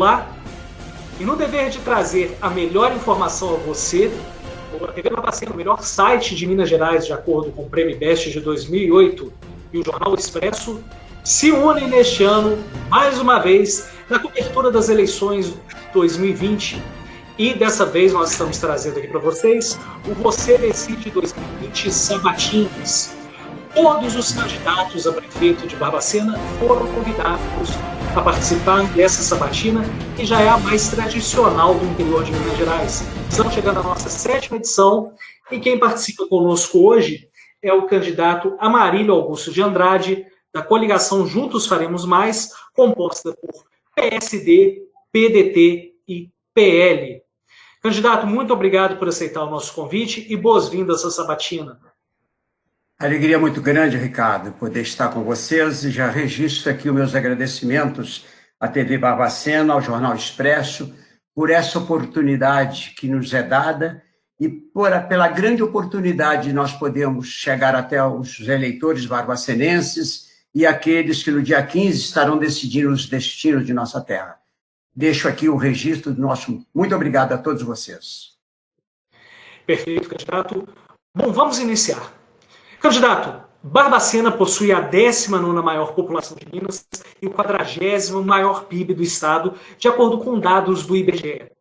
Olá, e no dever de trazer a melhor informação a você, a TV Barbacena, o melhor site de Minas Gerais, de acordo com o Prêmio Best de 2008 e o Jornal Expresso, se unem neste ano, mais uma vez, na cobertura das eleições 2020. E dessa vez nós estamos trazendo aqui para vocês o Você Decide 2020 Sabatins. Todos os candidatos a prefeito de Barbacena foram convidados a participar dessa sabatina, que já é a mais tradicional do interior de Minas Gerais. Estamos chegando à nossa 7ª edição e quem participa conosco hoje é o candidato Amarílio Augusto de Andrade, da coligação Juntos Faremos Mais, composta por PSD, PDT e PL. Candidato, muito obrigado por aceitar o nosso convite e boas-vindas à sabatina. Alegria muito grande, Ricardo, poder estar com vocês e já registro aqui os meus agradecimentos à TV Barbacena, ao Jornal Expresso, por essa oportunidade que nos é dada e pela grande oportunidade de nós podermos chegar até os eleitores barbacenenses e aqueles que no dia 15 estarão decidindo os destinos de nossa terra. Deixo aqui o registro do nosso muito obrigado a todos vocês. Perfeito, candidato. Bom, vamos iniciar. Candidato, Barbacena possui a 19ª maior população de Minas e o 40º maior PIB do estado, de acordo com dados do IBGE.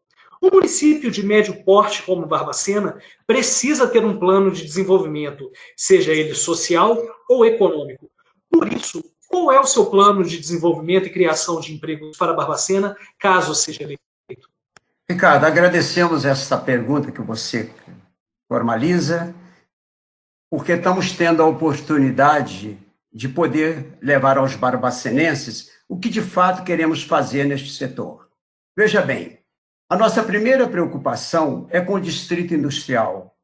Um município de médio porte como Barbacena precisa ter um plano de desenvolvimento, seja ele social ou econômico. Por isso, qual é o seu plano de desenvolvimento e criação de empregos para Barbacena, caso seja eleito? Ricardo, agradecemos essa pergunta que você formaliza, porque estamos tendo a oportunidade de poder levar aos barbacenenses o que de fato queremos fazer neste setor. Veja bem, a nossa primeira preocupação é com o distrito industrial.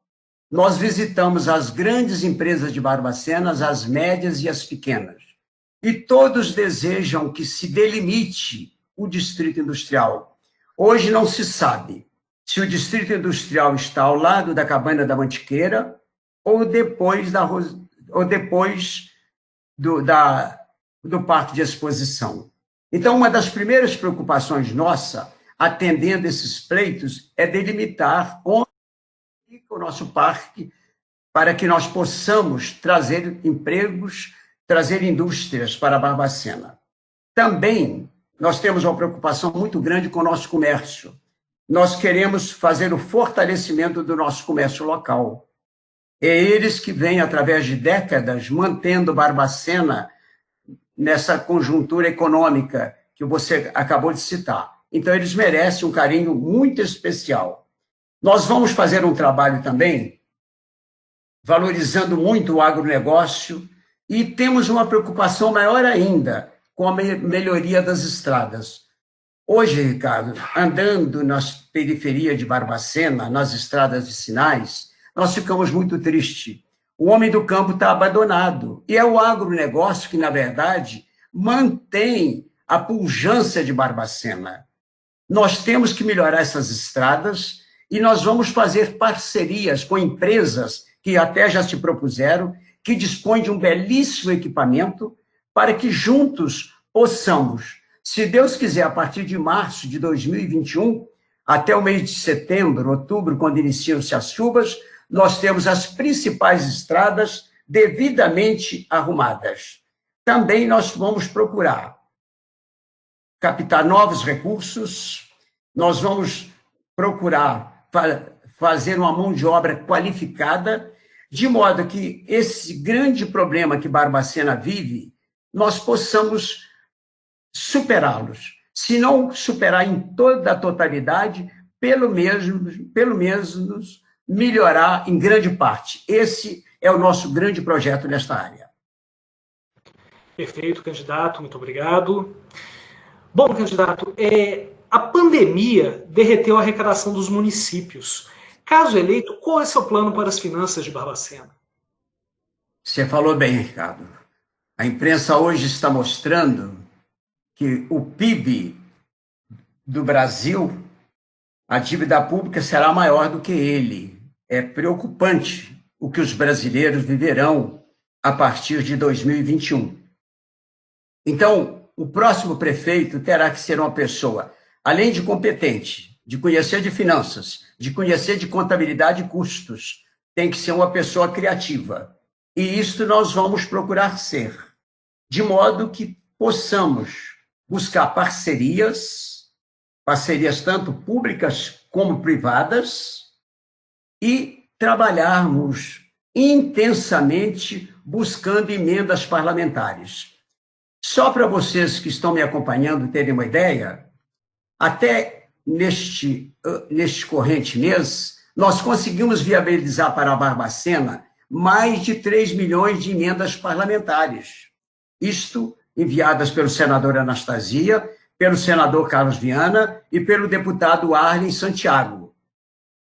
Nós visitamos as grandes empresas de Barbacena, as médias e as pequenas, e todos desejam que se delimite o distrito industrial. Hoje não se sabe se o distrito industrial está ao lado da Cabana da Mantiqueira ou depois do parque de exposição. Então, uma das primeiras preocupações nossa, atendendo esses pleitos, é delimitar onde fica o nosso parque para que nós possamos trazer empregos, trazer indústrias para Barbacena. Também, nós temos uma preocupação muito grande com o nosso comércio. Nós queremos fazer o fortalecimento do nosso comércio local. É eles que vêm, através de décadas, mantendo Barbacena nessa conjuntura econômica que você acabou de citar. Então, eles merecem um carinho muito especial. Nós vamos fazer um trabalho também, valorizando muito o agronegócio, e temos uma preocupação maior ainda com a melhoria das estradas. Hoje, Ricardo, andando nas periferias de Barbacena, nas estradas vicinais, nós ficamos muito tristes. O homem do campo está abandonado. E é o agronegócio que, na verdade, mantém a pujança de Barbacena. Nós temos que melhorar essas estradas e nós vamos fazer parcerias com empresas que até já se propuseram, que dispõem de um belíssimo equipamento para que juntos possamos, se Deus quiser, a partir de março de 2021, até o mês de setembro, outubro, quando iniciam-se as chuvas, nós temos as principais estradas devidamente arrumadas. Também nós vamos procurar captar novos recursos, nós vamos procurar fazer uma mão de obra qualificada, de modo que esse grande problema que Barbacena vive, nós possamos superá-los. Se não superar em toda a totalidade, pelo menos melhorar em grande parte. Esse é o nosso grande projeto nesta área. Perfeito, candidato, muito obrigado. Bom, candidato, a pandemia derreteu a arrecadação dos municípios. Caso eleito, qual é seu plano para as finanças de Barbacena? Você falou bem, Ricardo. A imprensa hoje está mostrando que o PIB do Brasil, a dívida pública será maior do que ele. É preocupante o que os brasileiros viverão a partir de 2021. Então, o próximo prefeito terá que ser uma pessoa além de competente, de conhecer de finanças, de conhecer de contabilidade e custos, tem que ser uma pessoa criativa. E isso nós vamos procurar ser, de modo que possamos buscar parcerias tanto públicas como privadas, e trabalharmos intensamente buscando emendas parlamentares. Só para vocês que estão me acompanhando terem uma ideia, até neste corrente mês, nós conseguimos viabilizar para a Barbacena mais de 3 milhões de emendas parlamentares. Isto enviadas pelo senador Anastasia, pelo senador Carlos Viana e pelo deputado Arlen Santiago.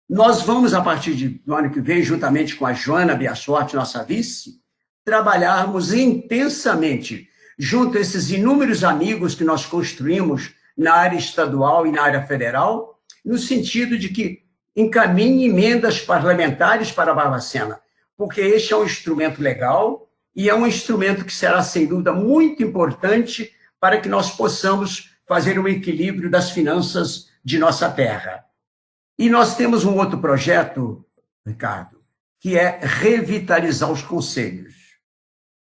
Nós vamos, a partir do ano que vem, juntamente com a Joana Biasorte, nossa vice, trabalharmos intensamente junto a esses inúmeros amigos que nós construímos na área estadual e na área federal, no sentido de que encaminhe emendas parlamentares para a Barbacena, porque este é um instrumento legal e é um instrumento que será, sem dúvida, muito importante para que nós possamos fazer um equilíbrio das finanças de nossa terra. E nós temos um outro projeto, Ricardo, que é revitalizar os conselhos.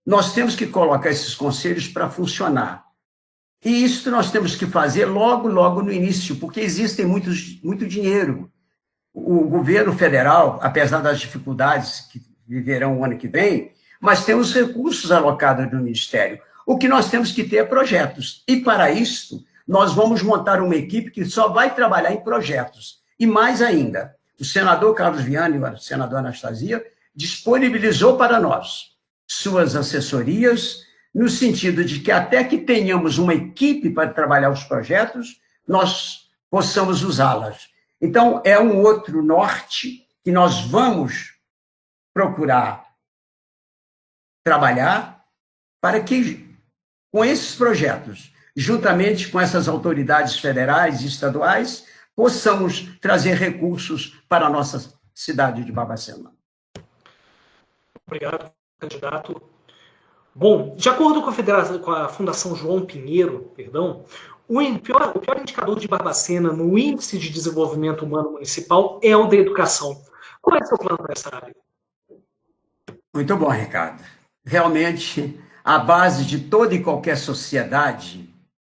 Nós temos que colocar esses conselhos para funcionar. E isso nós temos que fazer logo no início, porque existem muito dinheiro. O governo federal, apesar das dificuldades que viverão o ano que vem, mas temos recursos alocados no Ministério. O que nós temos que ter é projetos. E, para isso, nós vamos montar uma equipe que só vai trabalhar em projetos. E mais ainda, o senador Carlos Viana e o senador Anastasia disponibilizou para nós suas assessorias, no sentido de que até que tenhamos uma equipe para trabalhar os projetos, nós possamos usá-las. Então, é um outro norte que nós vamos procurar trabalhar para que, com esses projetos, juntamente com essas autoridades federais e estaduais, possamos trazer recursos para a nossa cidade de Barbacena. Obrigado, candidato. Bom, de acordo com a Fundação João Pinheiro, o pior indicador de Barbacena no Índice de Desenvolvimento Humano Municipal é o da educação. Qual é o seu plano para essa área? Muito bom, Ricardo. Realmente, a base de toda e qualquer sociedade,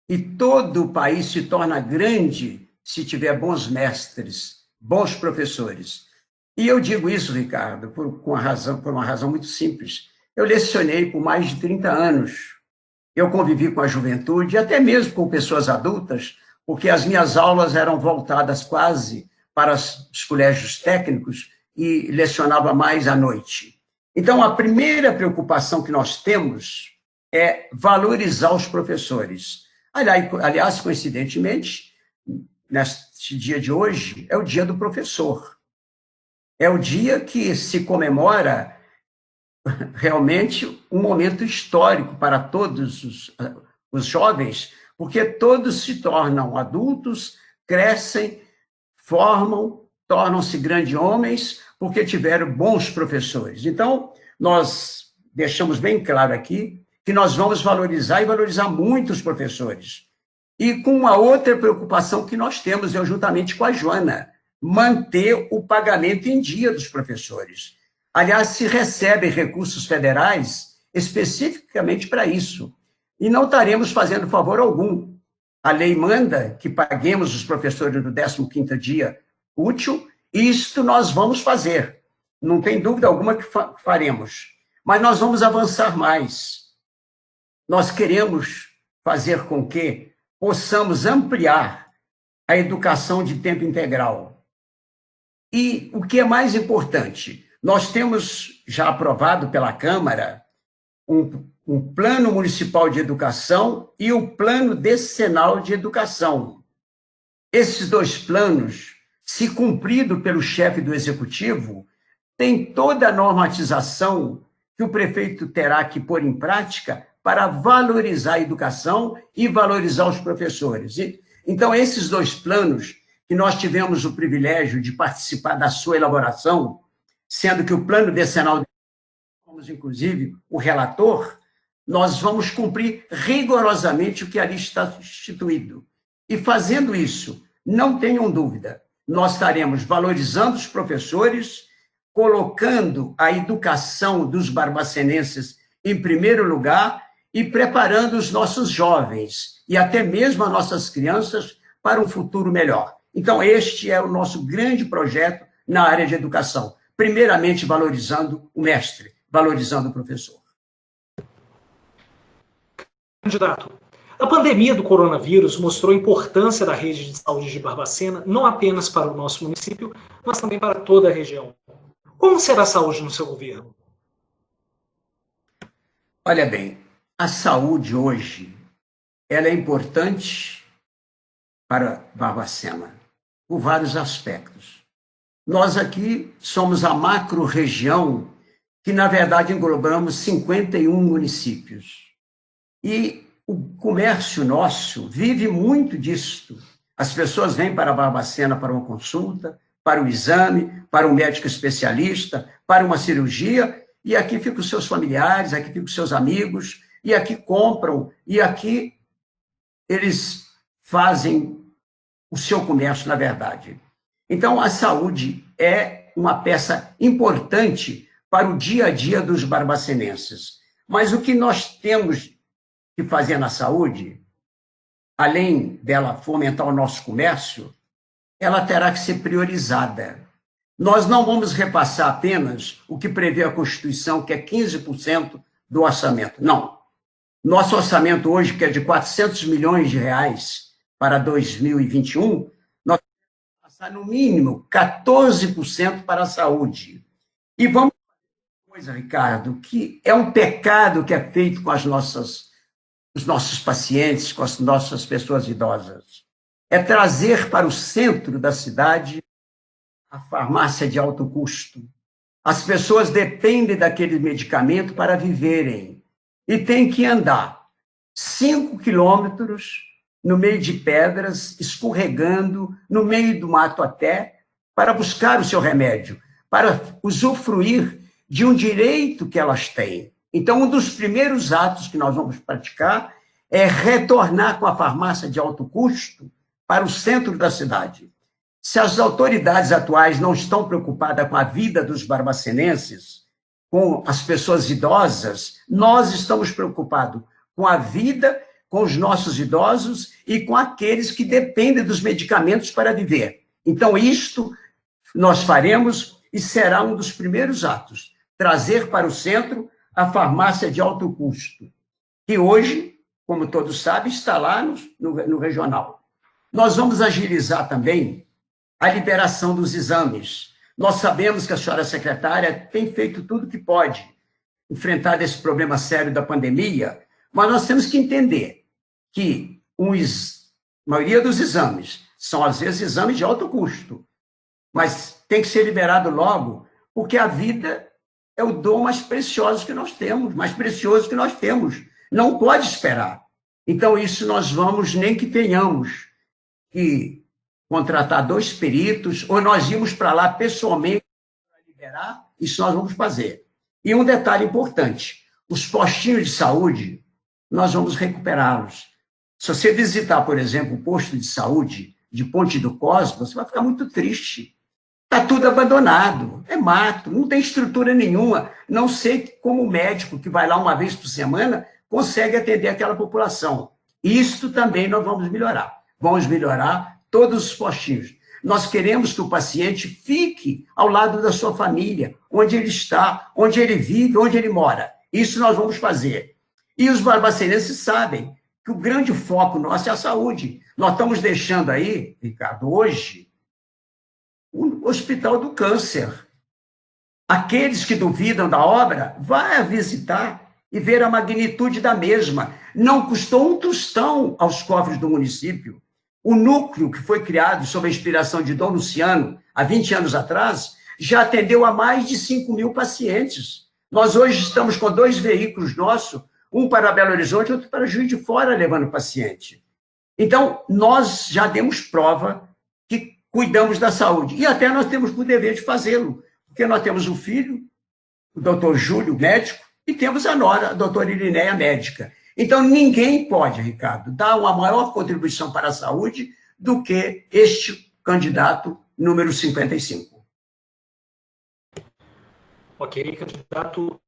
e todo o país se torna grande se tiver bons mestres, bons professores. E eu digo isso, Ricardo, por uma razão muito simples. Eu lecionei por mais de 30 anos. Eu convivi com a juventude, e até mesmo com pessoas adultas, porque as minhas aulas eram voltadas quase para os colégios técnicos e lecionava mais à noite. Então, a primeira preocupação que nós temos é valorizar os professores. Aliás, coincidentemente, neste dia de hoje, é o dia do professor. É o dia que se comemora realmente um momento histórico para todos os jovens, porque todos se tornam adultos, crescem, formam, tornam-se grandes homens, porque tiveram bons professores. Então, nós deixamos bem claro aqui que nós vamos valorizar e valorizar muito os professores. E com uma outra preocupação que nós temos, eu juntamente com a Joana, manter o pagamento em dia dos professores. Aliás, se recebem recursos federais especificamente para isso. E não estaremos fazendo favor algum. A lei manda que paguemos os professores no 15º dia útil, e isto nós vamos fazer. Não tem dúvida alguma que faremos. Mas nós vamos avançar mais. Nós queremos fazer com que possamos ampliar a educação de tempo integral. E o que é mais importante, nós temos já aprovado pela Câmara um plano municipal de educação e o plano decenal de educação. Esses dois planos, se cumprido pelo chefe do executivo, têm toda a normatização que o prefeito terá que pôr em prática para valorizar a educação e valorizar os professores. Então, esses dois planos, que nós tivemos o privilégio de participar da sua elaboração, sendo que o plano decenal, somos inclusive o relator, nós vamos cumprir rigorosamente o que ali está instituído. E fazendo isso, não tenham dúvida, nós estaremos valorizando os professores, colocando a educação dos barbacenenses em primeiro lugar e preparando os nossos jovens e até mesmo as nossas crianças para um futuro melhor. Então, este é o nosso grande projeto na área de educação. Primeiramente, valorizando o mestre, valorizando o professor. Candidato, a pandemia do coronavírus mostrou a importância da rede de saúde de Barbacena, não apenas para o nosso município, mas também para toda a região. Como será a saúde no seu governo? Olha bem, a saúde hoje, ela é importante para Barbacena, por vários aspectos. Nós aqui somos a macro-região que, na verdade, englobamos 51 municípios. E o comércio nosso vive muito disto. As pessoas vêm para Barbacena para uma consulta, para um exame, para um médico especialista, para uma cirurgia, e aqui ficam os seus familiares, aqui ficam os seus amigos, e aqui compram, e aqui eles fazem o seu comércio, na verdade. Então, a saúde é uma peça importante para o dia a dia dos barbacenenses. Mas o que nós temos que fazer na saúde, além dela fomentar o nosso comércio, ela terá que ser priorizada. Nós não vamos repassar apenas o que prevê a Constituição, que é 15% do orçamento. Não. Nosso orçamento hoje, que é de 400 milhões de reais para 2021, nós vamos passar, no mínimo, 14% para a saúde. E vamos fazer uma coisa, Ricardo, que é um pecado que é feito com os nossos pacientes, com as nossas pessoas idosas. É trazer para o centro da cidade a farmácia de alto custo. As pessoas dependem daquele medicamento para viverem e têm que andar 5 quilômetros no meio de pedras, escorregando, no meio do mato até, para buscar o seu remédio, para usufruir de um direito que elas têm. Então, um dos primeiros atos que nós vamos praticar é retornar com a farmácia de alto custo para o centro da cidade. Se as autoridades atuais não estão preocupadas com a vida dos barbacenenses, com as pessoas idosas, nós estamos preocupados com a vida, com os nossos idosos e com aqueles que dependem dos medicamentos para viver. Então, isto nós faremos e será um dos primeiros atos, trazer para o centro a farmácia de alto custo, que hoje, como todos sabem, está lá no regional. Nós vamos agilizar também a liberação dos exames. Nós sabemos que a senhora secretária tem feito tudo que pode enfrentar esse problema sério da pandemia, mas nós temos que entender que a maioria dos exames são, às vezes, exames de alto custo, mas tem que ser liberado logo, porque a vida é o dom mais precioso que nós temos, mais precioso que nós temos. Não pode esperar. Então, isso nós vamos, nem que tenhamos que contratar 2 peritos, ou nós irmos para lá pessoalmente para liberar, isso nós vamos fazer. E um detalhe importante, os postinhos de saúde, nós vamos recuperá-los. Se você visitar, por exemplo, o posto de saúde de Ponte do Cosmo, você vai ficar muito triste. Está tudo abandonado, é mato, não tem estrutura nenhuma. Não sei como o médico que vai lá uma vez por semana consegue atender aquela população. Isto também nós vamos melhorar. Vamos melhorar todos os postinhos. Nós queremos que o paciente fique ao lado da sua família, onde ele está, onde ele vive, onde ele mora. Isso nós vamos fazer. E os barbacenenses sabem que o grande foco nosso é a saúde. Nós estamos deixando aí, Ricardo, hoje, o Hospital do Câncer. Aqueles que duvidam da obra, vá visitar e ver a magnitude da mesma. Não custou um tostão aos cofres do município. O núcleo que foi criado sob a inspiração de Dom Luciano, há 20 anos atrás, já atendeu a mais de 5.000 pacientes. Nós hoje estamos com 2 veículos nossos, um para Belo Horizonte e outro para Juiz de Fora, levando paciente. Então, nós já demos prova que cuidamos da saúde. E até nós temos o dever de fazê-lo, porque nós temos um filho, o doutor Júlio, médico, e temos a nora, a doutora Irineia, médica. Então, ninguém pode, Ricardo, dar uma maior contribuição para a saúde do que este candidato número 55. Ok, candidato.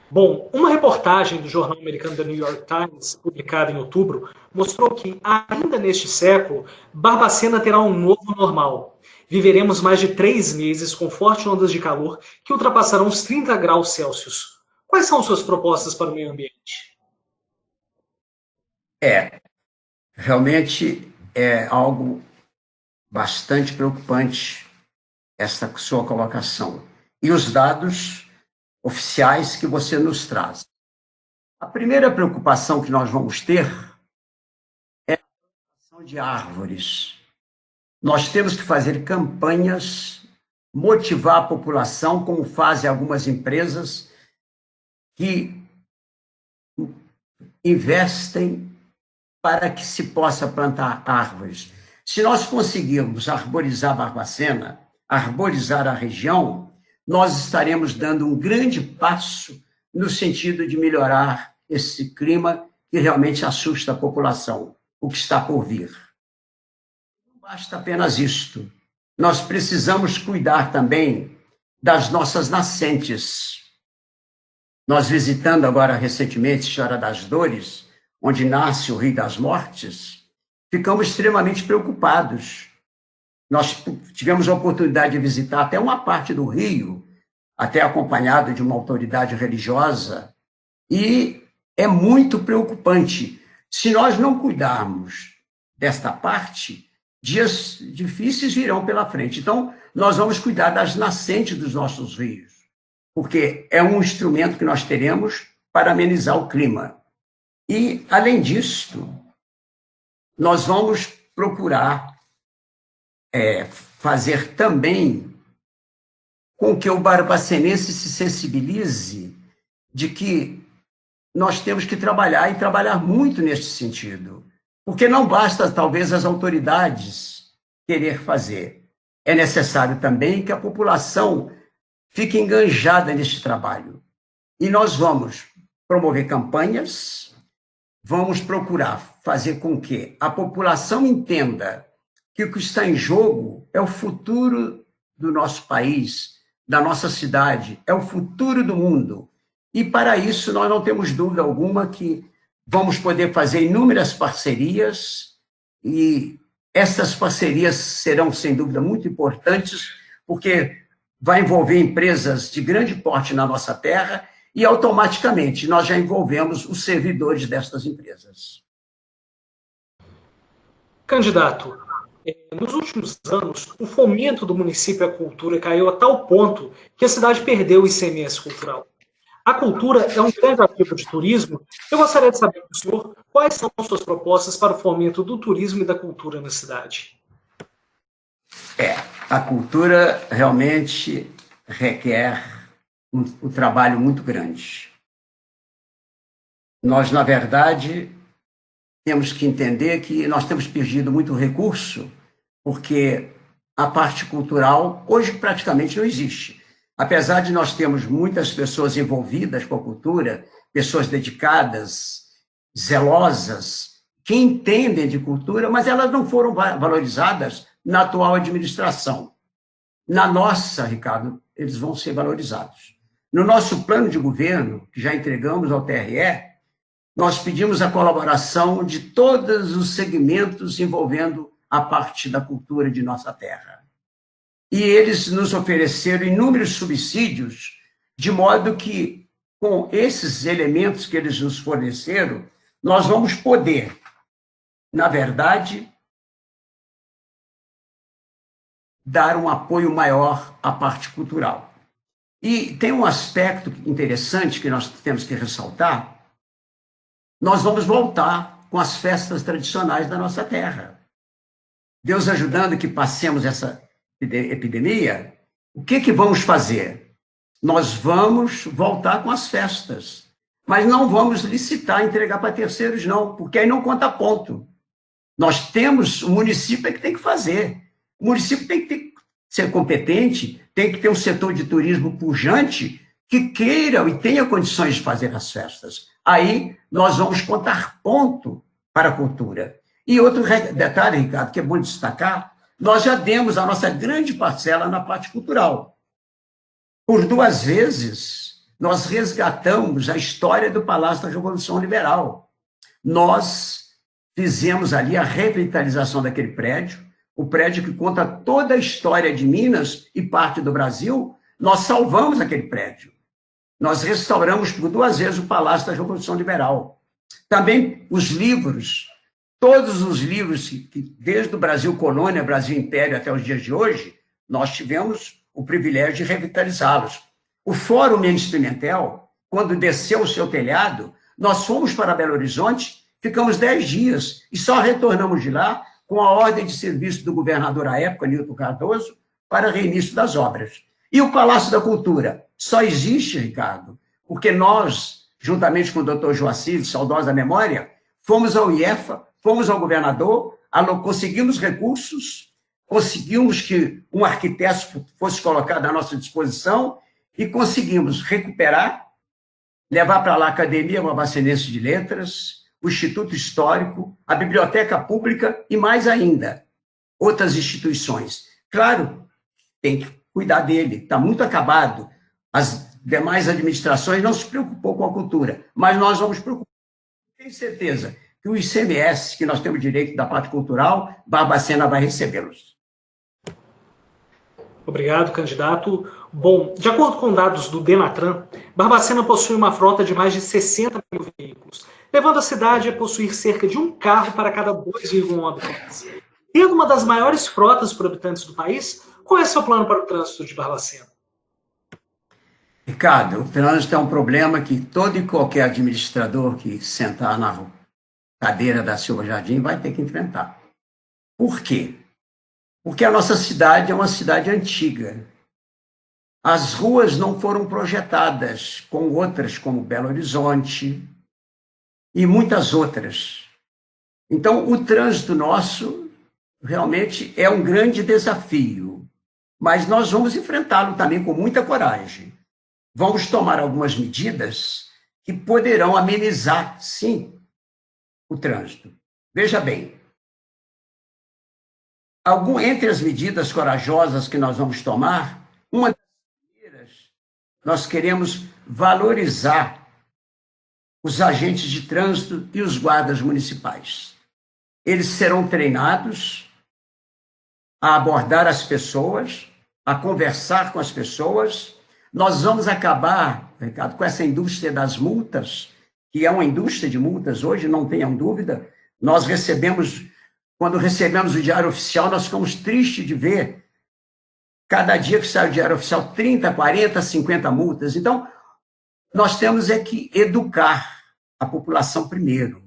Bom, uma reportagem do jornal americano The New York Times, publicada em outubro, mostrou que, ainda neste século, Barbacena terá um novo normal. Viveremos mais de 3 meses com fortes ondas de calor que ultrapassarão os 30 graus Celsius. Quais são suas propostas para o meio ambiente? Realmente é algo bastante preocupante essa sua colocação. E os dados oficiais que você nos traz. A primeira preocupação que nós vamos ter é a plantação de árvores. Nós temos que fazer campanhas, motivar a população, como fazem algumas empresas que investem para que se possa plantar árvores. Se nós conseguirmos arborizar Barbacena, arborizar a região, nós estaremos dando um grande passo no sentido de melhorar esse clima que realmente assusta a população, o que está por vir. Não basta apenas isto. Nós precisamos cuidar também das nossas nascentes. Nós visitando agora recentemente Senhora das Dores, onde nasce o Rio das Mortes, ficamos extremamente preocupados. Nós tivemos a oportunidade de visitar até uma parte do rio, até acompanhado de uma autoridade religiosa, e é muito preocupante. Se nós não cuidarmos desta parte, dias difíceis virão pela frente. Então, nós vamos cuidar das nascentes dos nossos rios, porque é um instrumento que nós teremos para amenizar o clima. E, além disso, nós vamos procurar fazer também com que o barbacenense se sensibilize de que nós temos que trabalhar, e trabalhar muito neste sentido. Porque não basta, talvez, as autoridades querer fazer. É necessário também que a população fique enganjada neste trabalho. E nós vamos promover campanhas, vamos procurar fazer com que a população entenda que o que está em jogo é o futuro do nosso país, da nossa cidade, é o futuro do mundo. E, para isso, nós não temos dúvida alguma que vamos poder fazer inúmeras parcerias, e essas parcerias serão, sem dúvida, muito importantes, porque vai envolver empresas de grande porte na nossa terra e, automaticamente, nós já envolvemos os servidores destas empresas. Candidato, nos últimos anos, o fomento do município à cultura caiu a tal ponto que a cidade perdeu o ICMS cultural. A cultura é um grande ativo de turismo. Eu gostaria de saber do senhor quais são as suas propostas para o fomento do turismo e da cultura na cidade. A cultura realmente requer um trabalho muito grande. Nós, na verdade, temos que entender que nós temos perdido muito recurso, porque a parte cultural hoje praticamente não existe. Apesar de nós termos muitas pessoas envolvidas com a cultura, pessoas dedicadas, zelosas, que entendem de cultura, mas elas não foram valorizadas na atual administração. Na nossa, Ricardo, eles vão ser valorizados. No nosso plano de governo, que já entregamos ao TRE, nós pedimos a colaboração de todos os segmentos envolvendo a parte da cultura de nossa terra. E eles nos ofereceram inúmeros subsídios, de modo que, com esses elementos que eles nos forneceram, nós vamos poder, na verdade, dar um apoio maior à parte cultural. E tem um aspecto interessante que nós temos que ressaltar. Nós vamos voltar com as festas tradicionais da nossa terra. Deus ajudando que passemos essa epidemia, o que vamos fazer? Nós vamos voltar com as festas, mas não vamos licitar, entregar para terceiros, não, porque aí não conta ponto. Nós temos, o município é que tem que fazer. O município tem que ser competente, tem que ter um setor de turismo pujante, que queiram e tenham condições de fazer as festas. Aí nós vamos contar ponto para a cultura. E outro detalhe, Ricardo, que é bom destacar, nós já demos a nossa grande parcela na parte cultural. Por 2 vezes, nós resgatamos a história do Palácio da Revolução Liberal. Nós fizemos ali a revitalização daquele prédio, o prédio que conta toda a história de Minas e parte do Brasil. Nós salvamos aquele prédio. Nós restauramos por 2 vezes o Palácio da Revolução Liberal. Também os livros, todos os livros que desde o Brasil Colônia, Brasil Império até os dias de hoje, nós tivemos o privilégio de revitalizá-los. O Fórum Mendes Pimentel, quando desceu o seu telhado, nós fomos para Belo Horizonte, ficamos 10 dias e só retornamos de lá com a ordem de serviço do governador à época, Nilton Cardoso, para reinício das obras. E o Palácio da Cultura só existe, Ricardo, porque nós, juntamente com o doutor Joacir, de saudosa memória, fomos ao IEFA, fomos ao governador, conseguimos recursos, conseguimos que um arquiteto fosse colocado à nossa disposição e conseguimos recuperar, levar para lá a Academia Barbacenense de Letras, o Instituto Histórico, a Biblioteca Pública e, mais ainda, outras instituições. Claro, tem que cuidar dele, está muito acabado. As demais administrações não se preocupou com a cultura, mas nós vamos preocupar. Tenho certeza que o ICMS, que nós temos direito da parte cultural, Barbacena vai recebê-los. Obrigado, candidato. Bom, de acordo com dados do Denatran, Barbacena possui uma frota de mais de 60 mil veículos, levando a cidade a possuir cerca de um carro para cada 2,1 habitantes. Tendo uma das maiores frotas por habitantes do país, qual é o seu plano para o trânsito de Barbacena? Ricardo, o trânsito é um problema que todo e qualquer administrador que sentar na cadeira da Silva Jardim vai ter que enfrentar. Por quê? Porque a nossa cidade é uma cidade antiga. As ruas não foram projetadas com outras, como Belo Horizonte e muitas outras. Então, o trânsito nosso realmente é um grande desafio, mas nós vamos enfrentá-lo também com muita coragem. Vamos tomar algumas medidas que poderão amenizar, sim, o trânsito. Veja bem, entre as medidas corajosas que nós vamos tomar, uma das primeiras, nós queremos valorizar os agentes de trânsito e os guardas municipais. Eles serão treinados a abordar as pessoas, a conversar com as pessoas. Nós vamos acabar, Ricardo, com essa indústria das multas, que é uma indústria de multas hoje, não tenham dúvida. Nós quando recebemos o Diário Oficial, nós ficamos tristes de ver, cada dia que sai o Diário Oficial, 30, 40, 50 multas. Então, nós temos que educar a população primeiro.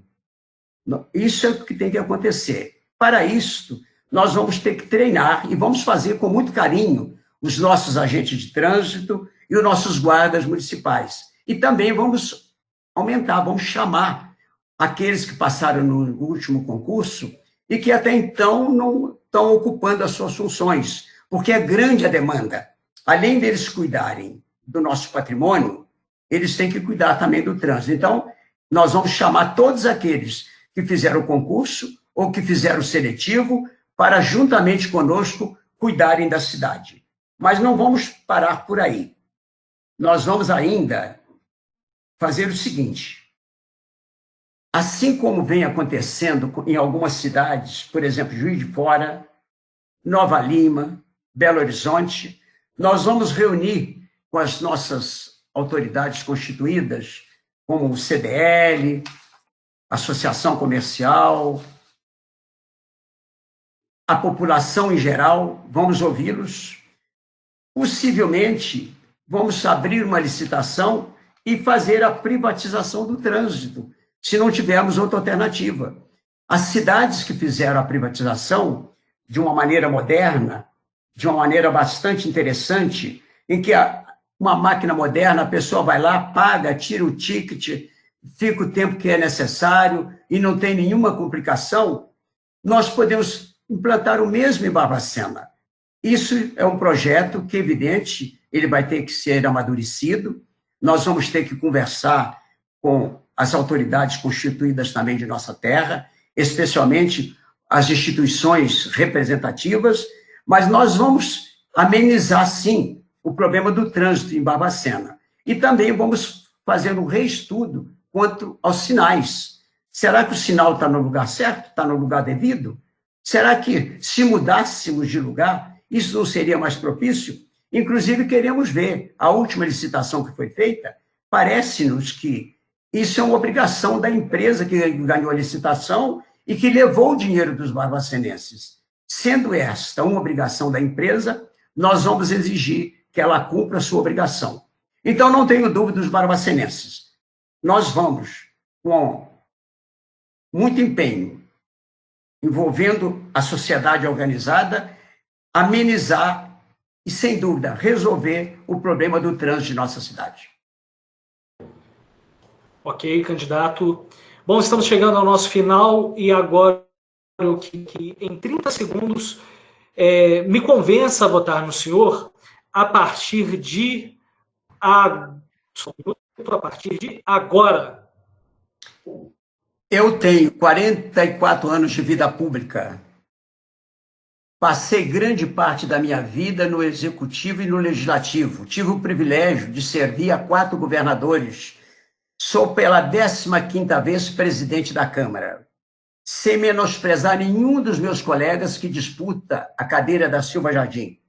Isso é o que tem que acontecer. Para isso, nós vamos ter que treinar e vamos fazer com muito carinho os nossos agentes de trânsito e os nossos guardas municipais. E também vamos aumentar, vamos chamar aqueles que passaram no último concurso e que até então não estão ocupando as suas funções, porque é grande a demanda. Além deles cuidarem do nosso patrimônio, eles têm que cuidar também do trânsito. Então, nós vamos chamar todos aqueles que fizeram o concurso ou que fizeram o seletivo para, juntamente conosco, cuidarem da cidade. Mas não vamos parar por aí. Nós vamos ainda fazer o seguinte. Assim como vem acontecendo em algumas cidades, por exemplo, Juiz de Fora, Nova Lima, Belo Horizonte, nós vamos reunir com as nossas autoridades constituídas, como o CDL, Associação Comercial, a população em geral, vamos ouvi-los. Possivelmente, vamos abrir uma licitação e fazer a privatização do trânsito, se não tivermos outra alternativa. As cidades que fizeram a privatização de uma maneira moderna, de uma maneira bastante interessante, em que uma máquina moderna, a pessoa vai lá, paga, tira o ticket, fica o tempo que é necessário e não tem nenhuma complicação, nós podemos implantar o mesmo em Barbacena. Isso é um projeto que, evidente, ele vai ter que ser amadurecido, nós vamos ter que conversar com as autoridades constituídas também de nossa terra, especialmente as instituições representativas, mas nós vamos amenizar, sim, o problema do trânsito em Barbacena. E também vamos fazer um reestudo quanto aos sinais. Será que o sinal está no lugar certo? Está no lugar devido? Será que, se mudássemos de lugar, isso não seria mais propício? Inclusive, queremos ver a última licitação que foi feita. Parece-nos que isso é uma obrigação da empresa que ganhou a licitação e que levou o dinheiro dos barbacenenses. Sendo esta uma obrigação da empresa, nós vamos exigir que ela cumpra a sua obrigação. Então, não tenho dúvida dos barbacenenses. Nós vamos, com muito empenho, envolvendo a sociedade organizada, amenizar e, sem dúvida, resolver o problema do trânsito de nossa cidade. Ok, candidato. Bom, estamos chegando ao nosso final e agora eu que em 30 segundos me convença a votar no senhor a partir de agora. Eu tenho 44 anos de vida pública. Passei grande parte da minha vida no Executivo e no Legislativo. Tive o privilégio de servir a 4 governadores. Sou pela 15ª vez presidente da Câmara. Sem menosprezar nenhum dos meus colegas que disputa a cadeira da Silva Jardim.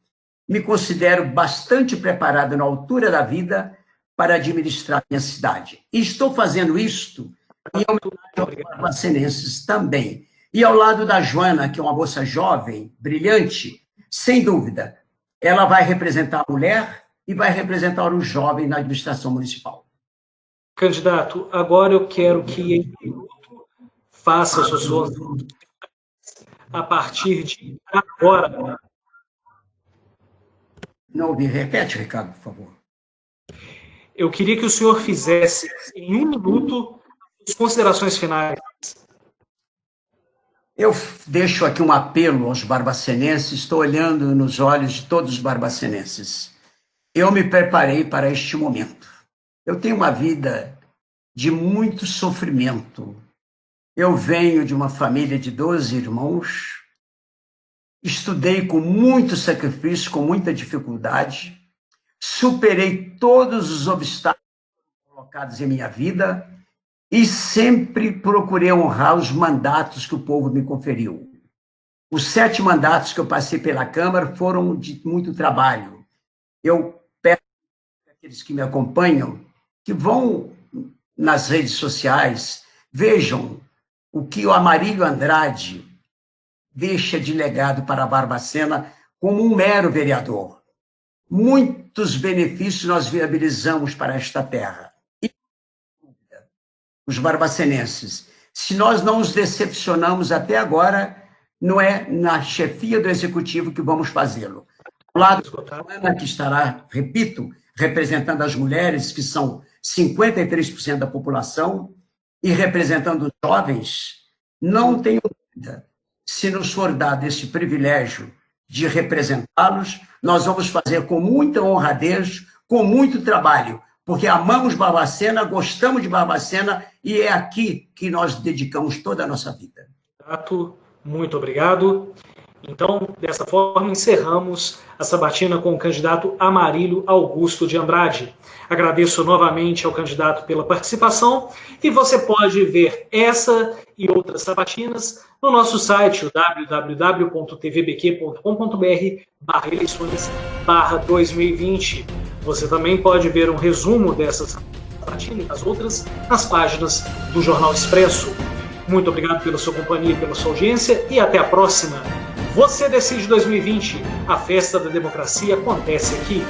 Me considero bastante preparado na altura da vida para administrar minha cidade. E estou fazendo isto em homenagem aos barbacenenses também. E ao lado da Joana, que é uma moça jovem, brilhante, sem dúvida, ela vai representar a mulher e vai representar o jovem na administração municipal. Candidato, agora eu quero que em minuto faça suas a partir de agora. Não ouvi. Repete, Ricardo, por favor. Eu queria que o senhor fizesse em 1 minuto as considerações finais. Eu deixo aqui um apelo aos barbacenenses, estou olhando nos olhos de todos os barbacenenses. Eu me preparei para este momento. Eu tenho uma vida de muito sofrimento. Eu venho de uma família de 12 irmãos, estudei com muito sacrifício, com muita dificuldade, superei todos os obstáculos colocados em minha vida e sempre procurei honrar os mandatos que o povo me conferiu. Os 7 mandatos que eu passei pela Câmara foram de muito trabalho. Eu peço àqueles que me acompanham que vão nas redes sociais, vejam o que o Amarílio Andrade deixa de legado para a Barbacena como um mero vereador. Muitos benefícios nós viabilizamos para esta terra. E os barbacenenses, se nós não os decepcionamos até agora, não é na chefia do Executivo que vamos fazê-lo. Ao lado da Ana, que estará, repito, representando as mulheres, que são 53% da população, e representando os jovens, não tenho dúvida, se nos for dado esse privilégio de representá-los, nós vamos fazer com muita honradez, com muito trabalho, porque amamos Barbacena, gostamos de Barbacena, e é aqui que nós dedicamos toda a nossa vida. Muito obrigado. Então, dessa forma, encerramos a sabatina com o candidato Amarílio Augusto de Andrade. Agradeço novamente ao candidato pela participação e você pode ver essa e outras sabatinas no nosso site, www.tvbq.com.br/eleições/2020. Você também pode ver um resumo dessas sabatinas e das outras nas páginas do Jornal Expresso. Muito obrigado pela sua companhia, pela sua audiência e até a próxima. Você Decide 2020, a festa da democracia acontece aqui.